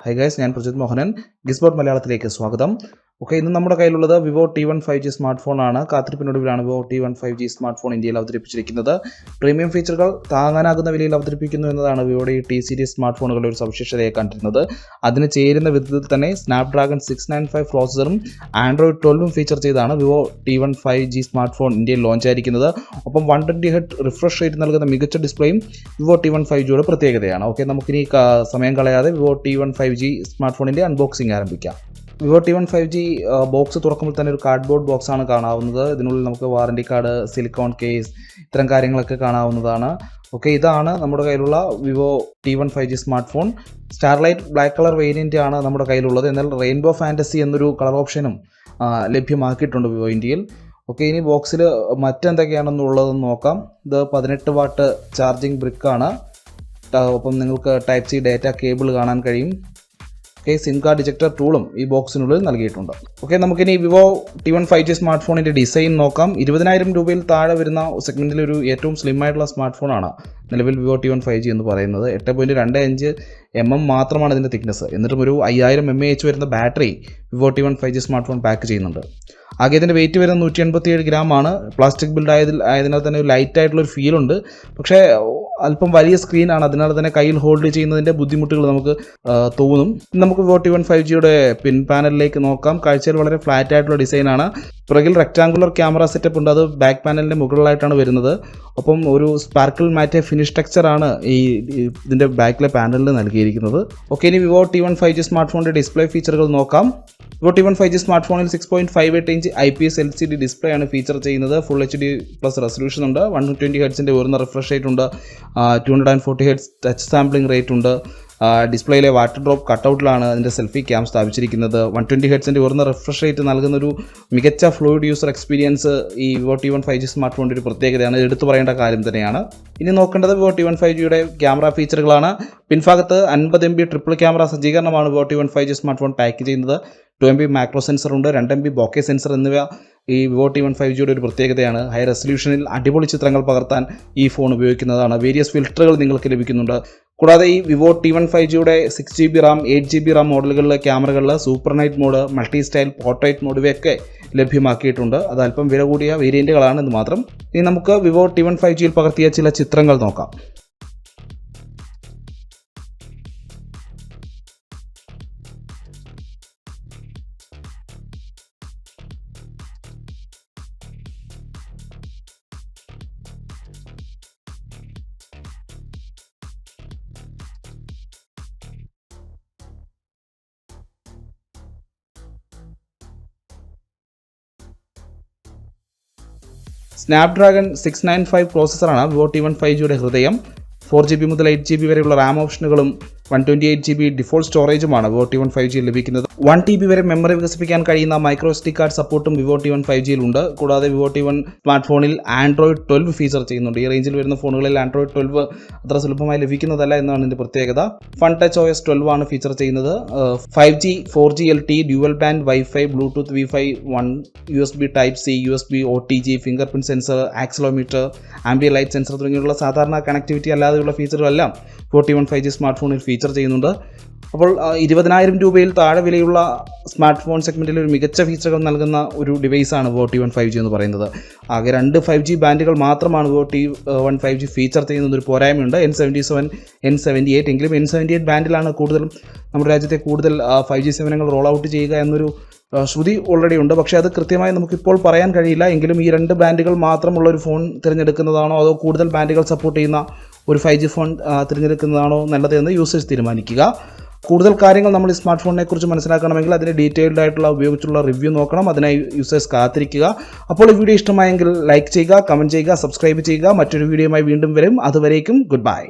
High guys, ഞാൻ പ്രജിത് മോഹനൻ. ഗിസ്ബോർഡ് മലയാളത്തിലേക്ക് സ്വാഗതം. ഇന്ന് നമ്മുടെ കയ്യിലുള്ളത് വിവോ T1 5G സ്മാർട്ട് ഫോണാണ്. കാത്തിരിപ്പിനൊടുവിലാണ് Vivo T1 5G smart phone ഇന്ത്യയിൽ അവതരിപ്പിച്ചിരിക്കുന്നത്. പ്രീമിയം ഫീച്ചറുകൾ താങ്ങാനാകുന്ന വിലയിൽ അവതരിപ്പിക്കുന്നു എന്നതാണ് വിവോയുടെ ഈ ടി സീരീസ് സ്മാർട്ട് ഫോണുകളുടെ ഒരു സവിശേഷതയെ കണ്ടിരുന്നത്. അതിന് ചേരുന്ന വിധത്തിൽ തന്നെ സ്നാപ്ഡ്രാഗൺ 695 പ്രോസസറും ആൻഡ്രോയിഡ് 12 ഫീച്ചർ ചെയ്താണ് Vivo T1 5G smart phone ഇന്ത്യയിൽ ലോഞ്ച് ആയിരിക്കുന്നത്. ഒപ്പം 120 ഹെർട്സ് റിഫ്രഷ് റേറ്റ് നൽകുന്ന മികച്ച ഡിസ്പ്ലേയും വിവോ T1 5Gയുടെ പ്രത്യേകതയാണ്. നമുക്കിനി സമയം കളയാതെ വിവോ T1 5G സ്മാർട്ട് ഫോണിൻ്റെ അൺബോക്സിംഗ് ആരംഭിക്കാം. വിവോ T1 5G ബോക്സ് തുറക്കുമ്പോൾ തന്നെ ഒരു കാർഡ്ബോർഡ് ബോക്സാണ് കാണാവുന്നത്. ഇതിനുള്ളിൽ നമുക്ക് വാറണ്ടി കാർഡ്, സിലിക്കോൺ കേസ്, ഇത്തരം കാര്യങ്ങളൊക്കെ കാണാവുന്നതാണ്. ഇതാണ് നമ്മുടെ കയ്യിലുള്ള Vivo T1 5G smart phone. Starlight black colour variant ആണ് നമ്മുടെ കയ്യിലുള്ളത്. എന്നാൽ റെയിൻബോ ഫാൻറ്റസി എന്നൊരു കളർ ഓപ്ഷനും ലഭ്യമാക്കിയിട്ടുണ്ട് വിവോ ഇന്ത്യയിൽ. ഇനി ബോക്സിൽ മറ്റെന്തൊക്കെയാണെന്നുള്ളതെന്ന് നോക്കാം. ഇത് 18 വാട്ട് ചാർജിങ് ബ്രിക്കാണ്. ഒപ്പം നിങ്ങൾക്ക് ടൈപ്പ് സി ഡാറ്റ കേബിൾ കാണാൻ കഴിയും. സിം കാർഡ് ഡിജക്ടർ ടൂളും ഈ ബോക്സിനുള്ളിൽ നൽകിയിട്ടുണ്ട്. നമുക്കിനി വിവോ T1 5G സ്മാർട്ട് ഫോണിൻ്റെ ഡിസൈൻ നോക്കാം. 20,000 രൂപയിൽ താഴെ വരുന്ന സെഗ്മെൻറ്റിൽ ഒരു ഏറ്റവും സ്ലിം ആയിട്ടുള്ള സ്മാർട്ട് ഫോണാണ് നിലവിൽ വിവോ T1 5G എന്ന് പറയുന്നത്. 8.25 mm മാത്രമാണ് ഇതിൻ്റെ തിക്നെസ്. എന്നിട്ടും ഒരു 5000 mAh വരുന്ന battery Vivo T1 5G smart phone pack ചെയ്യുന്നുണ്ട്. ആകെ ഇതിൻ്റെ വെയിറ്റ് വരുന്നത് 187 ഗ്രാമാണ്. പ്ലാസ്റ്റിക് ബിൽഡ് ആയതിനാൽ തന്നെ ഒരു ലൈറ്റ് ആയിട്ടുള്ളൊരു ഫീലുണ്ട്. പക്ഷേ അല്പം വലിയ സ്ക്രീനാണ്, അതിനാൽ തന്നെ കയ്യിൽ ഹോൾഡ് ചെയ്യുന്നതിൻ്റെ ബുദ്ധിമുട്ടുകൾ നമുക്ക് തോന്നും. നമുക്ക് വിവോ T1 5Gയുടെ പിൻ പാനലിലേക്ക് നോക്കാം. കാഴ്ചയിൽ വളരെ ഫ്ലാറ്റ് ആയിട്ടുള്ള ഡിസൈനാണ്. പുറകിൽ റെക്ടാങ്കുലർ ക്യാമറ സെറ്റപ്പ് ഉണ്ട്. അത് ബാക്ക് പാനലിൻ്റെ മുകളിലായിട്ടാണ് വരുന്നത്. ഒപ്പം ഒരു സ്പാർക്കിൾ മാറ്റ് ഫിനിഷ് ടെക്സ്ചറാണ് ഇതിൻ്റെ ബാക്കിലെ പാനലിൽ നൽകിയിരിക്കുന്നത്. ഇനി വിവോ T1 5G സ്മാർട്ട് ഫോണിൻ്റെ ഡിസ്പ്ലേ ഫീച്ചറുകൾ നോക്കാം. വിവോ T1 5G സ്മാർട്ട് ഫോണിൽ 6.58 ഇഞ്ച് IPS LCD ഡിസ്പ്ലേ ആണ് ഫീച്ചർ ചെയ്യുന്നത്. ഫുൾ HD+ റെസൊല്യൂഷൻ ഉണ്ട്. 120 ഹെർട്സിൻ്റെ ഉയർന്ന റിഫ്രഷ് റേറ്റ് ഉണ്ട്. 240 ഹെർട്സ് ടച്ച് സാമ്പിളിംഗ് റേറ്റ് ഉണ്ട്. ഡിസ്പ്ലേയിലെ വാട്ടർ ഡ്രോപ്പ് കട്ടൗട്ടിലാണ് അതിൻ്റെ സെൽഫി ക്യാം സ്ഥാപിച്ചിരിക്കുന്നത്. 120 ഹെർട്സിൻ്റെ ഉയർന്ന റിഫ്രഷ് റേറ്റ് നൽകുന്നൊരു മികച്ച ഫ്ലൂയിഡ് യൂസർ എക്സ്പീരിയൻസ് ഈ വിവോ T1 5G സ്മാർട്ട് ഫോണിൻ്റെ ഒരു പ്രത്യേകതയാണ്. എടുത്തു പറയേണ്ട കാര്യം തന്നെയാണ്. ഇനി നോക്കേണ്ടത് വിവോ T1 5Gയുടെ ക്യാമറ ഫീച്ചറുകളാണ്. പിൻഭാഗത്ത് 50 MB ട്രിപ്പിൾ ക്യാമറ സജ്ജീകരണമാണ് Vivo T1 5G smart phone pack ചെയ്യുന്നത്. 2 MB മാക്രോ സെൻസർ ഉണ്ട്. 2 MB ബോക്കെ സെൻസർ എന്നിവ ഈ വിവോ T1 5Gയുടെ ഒരു പ്രത്യേകതയാണ്. ഹൈ റെസൊല്യൂഷനിൽ അടിപൊളി ചിത്രങ്ങൾ പകർത്താൻ ഈ ഫോൺ ഉപയോഗിക്കുന്നതാണ്. വേരിയസ് ഫിൽറ്ററുകൾ നിങ്ങൾക്ക് ലഭിക്കുന്നുണ്ട്. കൂടാതെ ഈ വിവോ T1 5Gയുടെ 6GB RAM, 8GB RAM മോഡലുകളിലെ ക്യാമറകളിൽ super night mode, multi style portrait mode ഇവയൊക്കെ ലഭ്യമാക്കിയിട്ടുണ്ട്. അത് അല്പം വില കൂടിയ വേരിയൻറ്റുകളാണ് എന്ന് മാത്രം. ഇനി നമുക്ക് വിവോ T1 5Gയിൽ പകർത്തിയ ചില ചിത്രങ്ങൾ നോക്കാം. സ്നാപ്ഡ്രാഗൺ 695 പ്രോസസ്സറാണ് വിവോ T1 5Gയുടെ ഹൃദയം. 4GB മുതൽ 8GB വരെയുള്ള റാം ഓപ്ഷനുകളും 128GB default സ്റ്റോറേജുമാണ് Vivo T1 5G ലഭിക്കുന്നത്. 1TB വരെ മെമ്മറി വികസിപ്പിക്കാൻ കഴിയുന്ന മൈക്രോ SD കാർഡ് സപ്പോർട്ടും വിവോ T1 5Gയിൽ ഉണ്ട്. കൂടാതെ വിവോ T1 സ്മാർട്ട് ഫോണിൽ ആൻഡ്രോയിഡ് 12 ഫീച്ചർ ചെയ്യുന്നുണ്ട്. ഈ റേഞ്ചിൽ വരുന്ന ഫോണുകളിൽ ആൻഡ്രോയിഡ് 12 അത്ര സുലഭമായി ലഭിക്കുന്നതല്ല എന്നാണ് ഇതിൻ്റെ പ്രത്യേകത. ഫൺ ടച്ച് OS 12 ആണ് ഫീച്ചർ ചെയ്യുന്നത്. 5G 4G LTE dual band wifi, Bluetooth Wi-Fi 1, USB Type C, USB OTG, finger print sensor, accelerometer, ambient light sensor തുടങ്ങിയുള്ള സാധാരണ കണക്ടിവിറ്റി അല്ലാതെയുള്ള ഫീച്ചറുകളെല്ലാം വിവോ T1 5G സ്മാർട്ട് ഫോണിൽ ഫീച്ചർ ചെയ്യുന്നുണ്ട്. അപ്പോൾ 20,000 രൂപയിൽ താഴെ വിലയുള്ള സ്മാർട്ട് ഫോൺ സെഗ്മെൻറ്റിൽ ഒരു മികച്ച ഫീച്ചറുകൾ നൽകുന്ന ഒരു ഡിവൈസാണ് വിവോ T1 5G എന്ന് പറയുന്നത്. ആകെ 2 5G ബാൻഡുകൾ മാത്രമാണ് വിവോ T1 5G ഫീച്ചർ ചെയ്യുന്നത്. ഒരു പോരായ്മയുണ്ട്, N77, N78. എങ്കിലും N78 ബാൻഡിലാണ് കൂടുതലും നമ്മുടെ രാജ്യത്തെ കൂടുതൽ 5G സേവനങ്ങൾ റോൾ ഔട്ട് ചെയ്യുക എന്നൊരു ശ്രുതി ഓൾറെഡി ഉണ്ട്. പക്ഷേ അത് കൃത്യമായി നമുക്കിപ്പോൾ പറയാൻ കഴിയില്ല. എങ്കിലും ഈ 2 ബാൻഡുകൾ മാത്രമുള്ള ഒരു ഫോൺ തിരഞ്ഞെടുക്കുന്നതാണോ അതോ കൂടുതൽ ബാൻഡുകൾ സപ്പോർട്ട് ചെയ്യുന്ന ഒരു 5G ഫോൺ തിരഞ്ഞെടുക്കുന്നതാണോ നല്ലതെന്ന് യൂസേഴ്സ് തീരുമാനിക്കുക. കൂടുതൽ കാര്യങ്ങൾ നമ്മൾ ഈ സ്മാർട്ട് ഫോണിനെ കുറിച്ച് മനസ്സിലാക്കണമെങ്കിൽ അതിന് ഡീറ്റെയിൽഡ് ആയിട്ടുള്ള ഉപയോഗിച്ചുള്ള റിവ്യൂ നോക്കണം. അതിനായി യൂസേഴ്സ് കാത്തിരിക്കുക. അപ്പോൾ ഈ വീഡിയോ ഇഷ്ടമായെങ്കിൽ ലൈക്ക് ചെയ്യുക, കമൻറ്റ് ചെയ്യുക, സബ്സ്ക്രൈബ് ചെയ്യുക. മറ്റൊരു വീഡിയോയുമായി വീണ്ടും വരും. അതുവരേക്കും ഗുഡ് ബൈ.